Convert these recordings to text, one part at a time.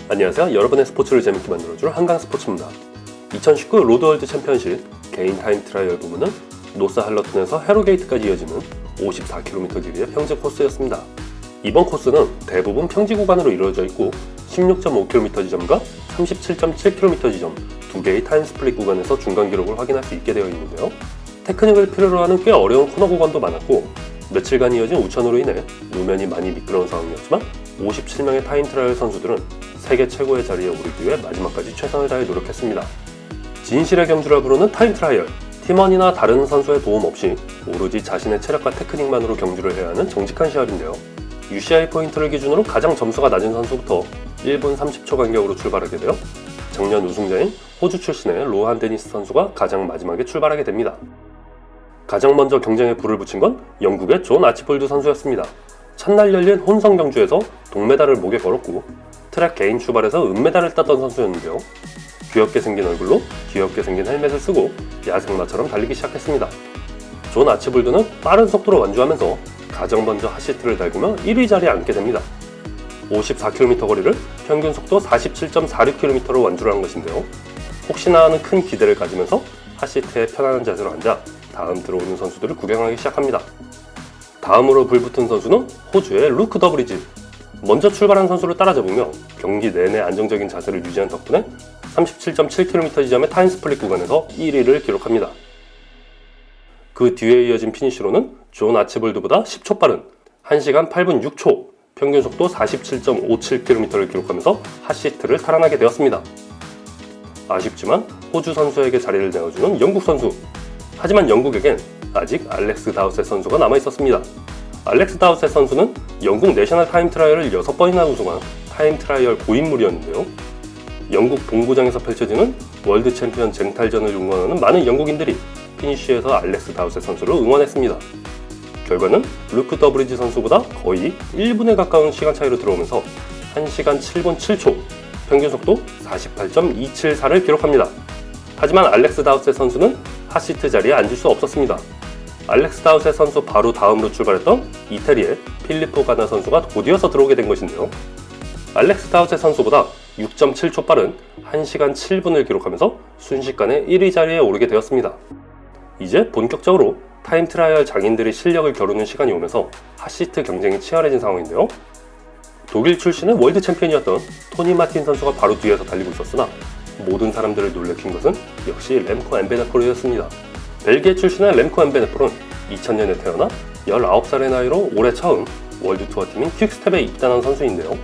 안녕하세요. 여러분의 스포츠를 재밌게 만들어줄 한강스포츠입니다. 2019 로드월드 챔피언십 개인 타임 트라이얼 부문은 노스 할러튼에서 해로게이트까지 이어지는 54km 길이의 평지 코스였습니다. 이번 코스는 대부분 평지 구간으로 이루어져 있고 16.5km 지점과 37.7km 지점 두 개의 타임 스플릿 구간에서 중간 기록을 확인할 수 있게 되어 있는데요. 테크닉을 필요로 하는 꽤 어려운 코너 구간도 많았고 며칠간 이어진 우천으로 인해路面이 많이 미끄러운 상황이었지만 57명의 타임 트라이얼 선수들은 세계 최고의 자리에 오르기 위해 마지막까지 최선을 다해 노력했습니다. 진실의 경주라 부르는 타임 트라이얼, 팀원이나 다른 선수의 도움 없이 오로지 자신의 체력과 테크닉만으로 경주를 해야 하는 정직한 시합인데요. UCI 포인트를 기준으로 가장 점수가 낮은 선수부터 1분 30초 간격으로 출발하게 되어 작년 우승자인 호주 출신의 로한 데니스 선수가 가장 마지막에 출발하게 됩니다. 가장 먼저 경쟁에 불을 붙인 건 영국의 존 아치볼드 선수였습니다. 첫날 열린 혼성 경주에서 동메달을 목에 걸었고 트랙 개인 출발에서 은메달을 땄던 선수였는데요. 귀엽게 생긴 얼굴로 귀엽게 생긴 헬멧을 쓰고 야생마처럼 달리기 시작했습니다. 존 아치볼드는 빠른 속도로 완주하면서 가장 먼저 핫시트를 달구며 1위 자리에 앉게 됩니다. 54km 거리를 평균 속도 47.46km로 완주를 한 것인데요. 혹시나 하는 큰 기대를 가지면서 핫시트에 편안한 자세로 앉아 다음 들어오는 선수들을 구경하기 시작합니다. 다음으로 불붙은 선수는 호주의 루크 더브리지. 먼저 출발한 선수를 따라잡으며 경기 내내 안정적인 자세를 유지한 덕분에 37.7km 지점의 타임 스플릿 구간에서 1위를 기록합니다. 그 뒤에 이어진 피니시로는 존 아치볼드보다 10초 빠른 1시간 8분 6초, 평균 속도 47.57km를 기록하면서 핫시트를 탈환하게 되었습니다. 아쉽지만 호주 선수에게 자리를 내어주는 영국 선수. 하지만 영국에겐 아직 알렉스 다우셋 선수가 남아있었습니다. 알렉스 다우셋 선수는 영국 내셔널 타임 트라이얼을 6번이나 우승한 타임 트라이얼 고인물이었는데요. 영국 본구장에서 펼쳐지는 월드 챔피언 쟁탈전을 응원하는 많은 영국인들이 피니쉬에서 알렉스 다우셋 선수를 응원했습니다. 결과는 루크 더브리지 선수보다 거의 1분에 가까운 시간 차이로 들어오면서 1시간 7분 7초, 평균 속도 48.274를 기록합니다. 하지만 알렉스 다우셋 선수는 핫시트 자리에 앉을 수 없었습니다. 알렉스 다우셋 선수 바로 다음으로 출발했던 이태리의 필리포 가나 선수가 곧이어서 들어오게 된 것인데요. 알렉스 다우셋 선수보다 6.7초 빠른 1시간 7분을 기록하면서 순식간에 1위 자리에 오르게 되었습니다. 이제 본격적으로 타임 트라이얼 장인들이 실력을 겨루는 시간이 오면서 핫시트 경쟁이 치열해진 상황인데요. 독일 출신의 월드 챔피언이었던 토니 마틴 선수가 바로 뒤에서 달리고 있었으나 모든 사람들을 놀래킨 것은 역시 렘코 엠베네포르였습니다. 벨기에 출신의 렘코 엠베네포르는 2000년에 태어나 19살의 나이로 올해 처음 월드 투어 팀인 퀵스텝에 입단한 선수인데요.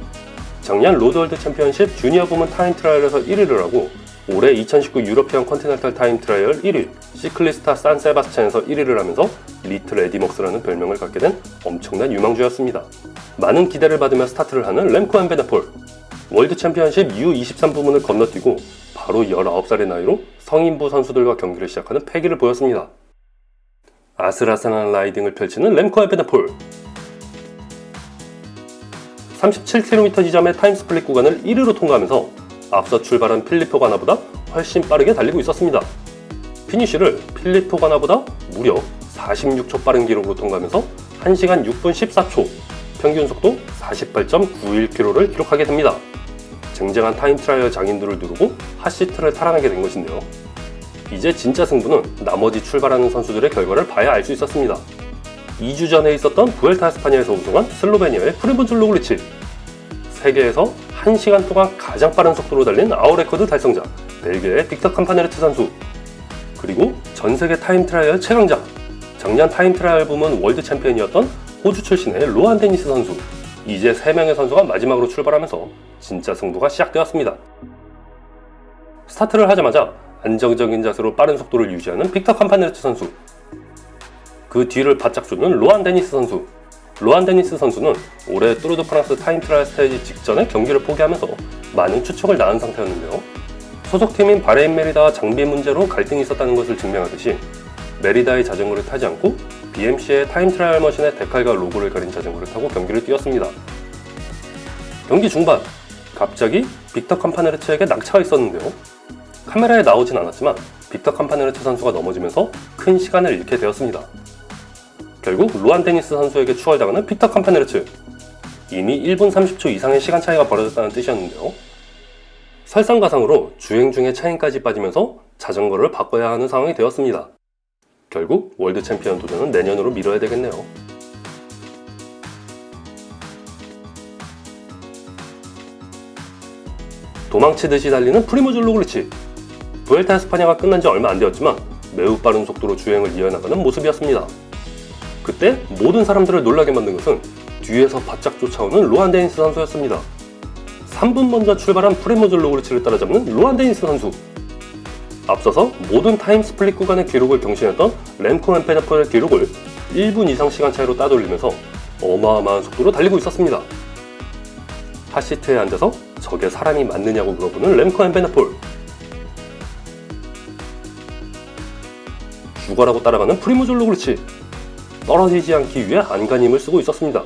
작년 로드월드 챔피언십 주니어 부문 타임 트라이얼에서 1위를 하고 올해 2019 유러피언 컨티넨탈 타임 트라이얼 1위, 시클리스타 산 세바스찬에서 1위를 하면서 리틀 에디먹스라는 별명을 갖게 된 엄청난 유망주였습니다. 많은 기대를 받으며 스타트를 하는 렘코 엠베네포르. 월드 챔피언십 U23 부문을 건너뛰고 바로 19살의 나이로 성인부 선수들과 경기를 시작하는 패기를 보였습니다. 아슬아슬한 라이딩을 펼치는 렘코 엠베네포르. 37km 지점의 타임 스플릿 구간을 1위로 통과하면서 앞서 출발한 필리포 가나보다 훨씬 빠르게 달리고 있었습니다. 피니쉬를 필리포 가나보다 무려 46초 빠른 기록으로 통과하면서 1시간 6분 14초, 평균 속도 48.91km를 기록하게 됩니다. 쟁쟁한 타임 트라이얼 장인들을 누르고 핫시트를 탈환하게 된 것인데요. 이제 진짜 승부는 나머지 출발하는 선수들의 결과를 봐야 알 수 있었습니다. 2주 전에 있었던 부엘타 에스파냐에서 우승한 슬로베니아의 프리본줄 로그리치, 세계에서 1시간 동안 가장 빠른 속도로 달린 아웃 레코드 달성자 벨기에의 빅터 캄파네르트 선수, 그리고 전세계 타임 트라이얼 최강자, 작년 타임 트라이얼 부문 월드 챔피언이었던 호주 출신의 로한 데니스 선수. 이제 3명의 선수가 마지막으로 출발하면서 진짜 승부가 시작되었습니다. 스타트를 하자마자 안정적인 자세로 빠른 속도를 유지하는 빅터 캄파네르트 선수, 그 뒤를 바짝 쫓는 로한 데니스 선수. 로한 데니스 선수는 올해 뚜르드 프랑스 타임 트라이얼 스테이지 직전에 경기를 포기하면서 많은 추측을 낳은 상태였는데요. 소속팀인 바레인 메리다와 장비 문제로 갈등이 있었다는 것을 증명하듯이 메리다의 자전거를 타지 않고 BMC의 타임 트라이얼 머신의 데칼과 로고를 가린 자전거를 타고 경기를 뛰었습니다. 경기 중반, 갑자기 빅터 캄파네르츠에게 낙차가 있었는데요. 카메라에 나오진 않았지만 빅터 캄파네르츠 선수가 넘어지면서 큰 시간을 잃게 되었습니다. 결국 로한 데니스 선수에게 추월당하는 빅터 캄파네르츠. 이미 1분 30초 이상의 시간 차이가 벌어졌다는 뜻이었는데요. 설상가상으로 주행 중에 차임까지 빠지면서 자전거를 바꿔야 하는 상황이 되었습니다. 결국 월드 챔피언 도전은 내년으로 미뤄야 되겠네요. 도망치듯이 달리는 프리모줄 로글리치. 부엘타 에스파냐가 끝난 지 얼마 안 되었지만 매우 빠른 속도로 주행을 이어나가는 모습이었습니다. 그때 모든 사람들을 놀라게 만든 것은 뒤에서 바짝 쫓아오는 로한 데니스 선수였습니다. 3분 먼저 출발한 프리모줄 로글리치를 따라잡는 로한 데니스 선수. 앞서서 모든 타임 스플릿 구간의 기록을 경신했던 렘코 엠페나폴의 기록을 1분 이상 시간 차이로 따돌리면서 어마어마한 속도로 달리고 있었습니다. 핫시트에 앉아서 저게 사람이 맞느냐고 물어보는 렘코 엠페나폴. 죽어라고 따라가는 프리모줄 로글리치. 떨어지지 않기 위해 안간힘을 쓰고 있었습니다.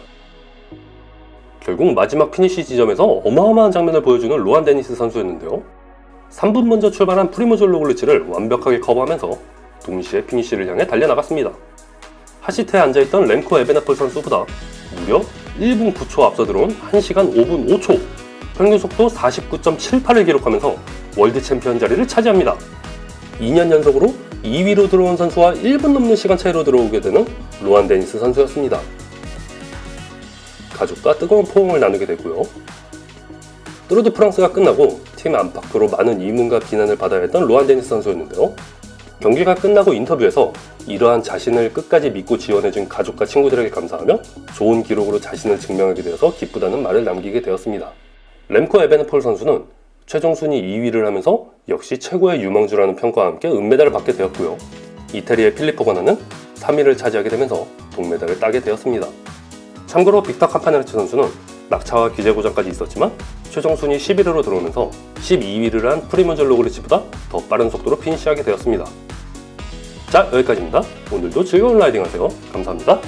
결국 마지막 피니시 지점에서 어마어마한 장면을 보여주는 로한 데니스 선수였는데요. 3분 먼저 출발한 프리모줄 로글리치를 완벽하게 커버하면서 동시에 피니시를 향해 달려나갔습니다. 핫시트에 앉아있던 렘코 에베나폴 선수보다 무려 1분 9초 앞서 들어온 1시간 5분 5초, 평균 속도 49.78을 기록하면서 월드 챔피언 자리를 차지합니다. 2년 연속으로 2위로 들어온 선수와 1분 넘는 시간 차이로 들어오게 되는 로한 데니스 선수였습니다. 가족과 뜨거운 포옹을 나누게 되고요. 뚜르드 프랑스가 끝나고 팀 안팎으로 많은 이문과 비난을 받아야 했던 로한 데니스 선수였는데요. 경기가 끝나고 인터뷰에서 이러한 자신을 끝까지 믿고 지원해준 가족과 친구들에게 감사하며 좋은 기록으로 자신을 증명하게 되어서 기쁘다는 말을 남기게 되었습니다. 렘코 에베네폴 선수는 최종 순위 2위를 하면서 역시 최고의 유망주라는 평가와 함께 은메달을 받게 되었고요. 이태리의 필리포 가나는 3위를 차지하게 되면서 동메달을 따게 되었습니다. 참고로 빅터 카파네르치 선수는 낙차와 기재 고장까지 있었지만 최종 순위 11위로 들어오면서 12위를 한 프리모줄 로글리치보다 더 빠른 속도로 피니시하게 되었습니다. 자, 여기까지입니다. 오늘도 즐거운 라이딩 하세요. 감사합니다.